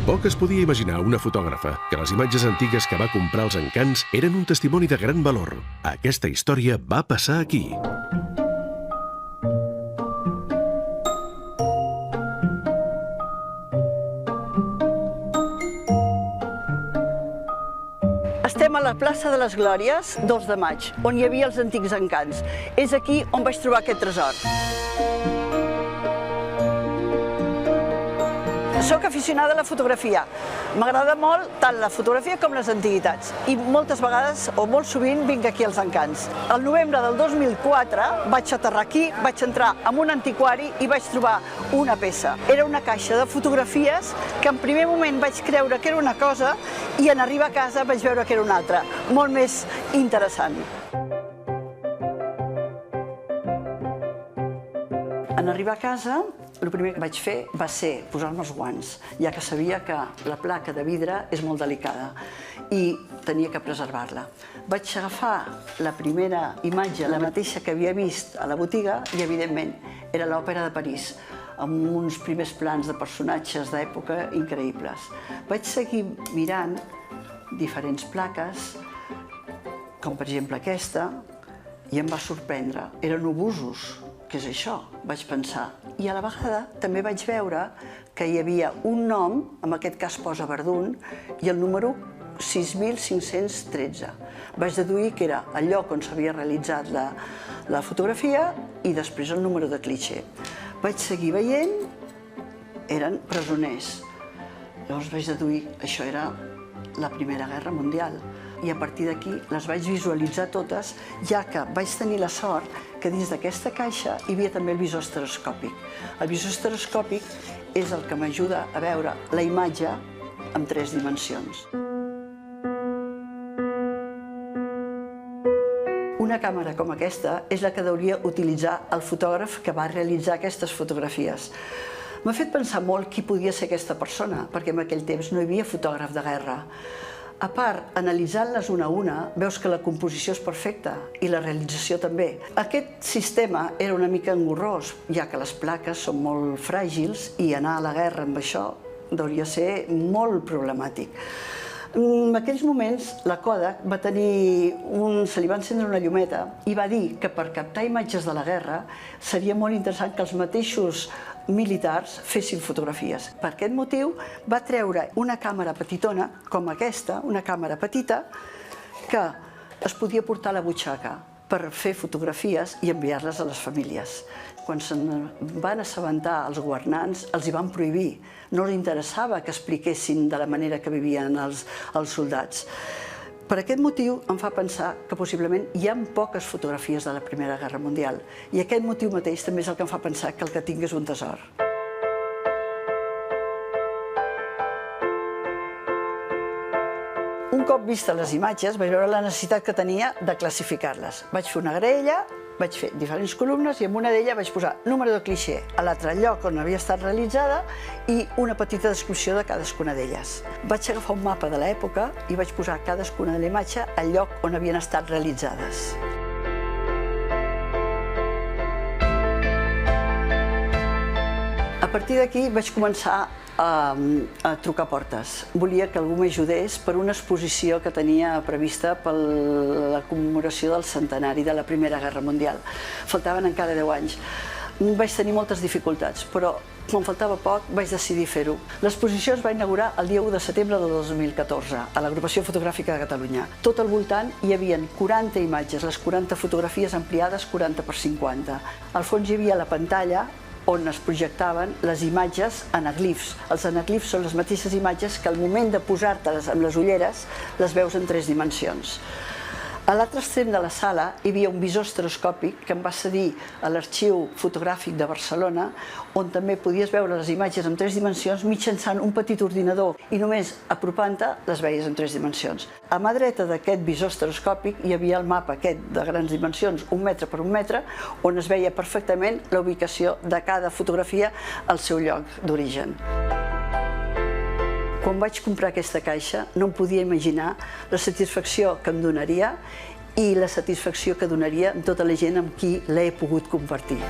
Poc es podia imaginar una fotògrafa que les imatges antigues que va comprar als encants eren un testimoni de gran valor. Aquesta història va passar aquí. Estem a la plaça de les Glòries, 2 de maig, on hi havia els antics encants. És aquí on vaig trobar aquest tresor. Soc aficionada a la fotografia. M'agrada molt tant la fotografia com les antiguitats. I moltes vegades, o molt sovint, vinc aquí als encants. Al novembre del 2004 vaig aterrar aquí, vaig entrar en un antiquari i vaig trobar una peça. Era una caixa de fotografies que en primer moment vaig creure que era una cosa i en arribar a casa vaig veure que era una altra, molt més interessant. En arribar a casa, el primer que vaig fer va ser posar-me els guants, ja que sabia que la placa de vidre és molt delicada i tenia que preservar-la. Vaig agafar la primera imatge, la mateixa que havia vist a la botiga, i evidentment era l'Òpera de París, amb uns primers plans de personatges d'època increïbles. Vaig seguir mirant diferents plaques, com per exemple aquesta, i em va sorprendre. Eren obusos. Què és això? Vaig pensar. I a la vegada també vaig veure que hi havia un nom, en aquest cas posa Verdun, i el número 6513. Vaig deduir que era el lloc on s'havia realitzat la fotografia i després el número de cliché. Vaig seguir veient, eren presoners. Llavors vaig deduir que això era la Primera Guerra Mundial. I a partir d'aquí les vaig visualitzar totes, ja que vaig tenir la sort que dins d'aquesta caixa hi havia també el visor estereoscòpic. El visor estereoscòpic és el que m'ajuda a veure la imatge en 3 dimensions. Una càmera com aquesta és la que hauria utilitzar el fotògraf que va realitzar aquestes fotografies. M'ha fet pensar molt qui podia ser aquesta persona, perquè en aquell temps no hi havia fotògraf de guerra. A part, analitzant-les una a una, veus que la composició és perfecta i la realització també. Aquest sistema era una mica engorrós, ja que les plaques són molt fràgils i anar a la guerra amb això hauria de ser molt problemàtic. En aquells moments, la Kodak va tenir se li va encendre una llumeta i va dir que per captar imatges de la guerra seria molt interessant que els mateixos militars fessin fotografies. Per aquest motiu va treure una càmera petitona, com aquesta, una càmera petita, que es podia portar a la butxaca per fer fotografies i enviar-les a les famílies. Quan se'n van assabentar els governants, els hi van prohibir. No els interessava que expliquessin de la manera que vivien els soldats. Per aquest motiu em fa pensar que possiblement hi ha poques fotografies de la Primera Guerra Mundial i aquest motiu mateix també és el que em fa pensar que el que tinc és un tresor. Un cop vistes les imatges vaig veure la necessitat que tenia de classificar-les. Vaig fer una graella, vaig fer diferents columnes i en una d'elles vaig posar número de cliché, a l'altre lloc on havia estat realitzada i una petita descripció de cadascuna d'elles. Vaig agafar un mapa de l'època i vaig posar cadascuna de la imatge al lloc on havien estat realitzades. A partir d'aquí vaig començar a trucar portes. Volia que algú m'ajudés per una exposició que tenia prevista per la commemoració del centenari de la Primera Guerra Mundial. Faltaven encara 10 anys. Vaig tenir moltes dificultats, però quan faltava poc vaig decidir fer-ho. L'exposició es va inaugurar el dia 1 de setembre de 2014 a l'Agrupació Fotogràfica de Catalunya. Tot al voltant hi havia 40 imatges, les 40 fotografies ampliades 40 per 50. Al fons hi havia la pantalla on es projectaven les imatges anaglifs. Els anaglifs són les mateixes imatges que al moment de posar-te-les amb les ulleres les veus en 3 dimensions. A l'altre extrem de la sala hi havia un visor estereoscòpic que em va cedir a l'Arxiu Fotogràfic de Barcelona, on també podies veure les imatges en 3 dimensions mitjançant un petit ordinador i només apropant-te les veies en 3 dimensions. A mà dreta d'aquest visor estereoscòpic hi havia el mapa aquest de grans dimensions, 1 metre per 1 metre, on es veia perfectament la ubicació de cada fotografia al seu lloc d'origen. Quan vaig comprar aquesta caixa no em podia imaginar la satisfacció que em donaria i la satisfacció que donaria amb tota la gent amb qui l'he pogut compartir.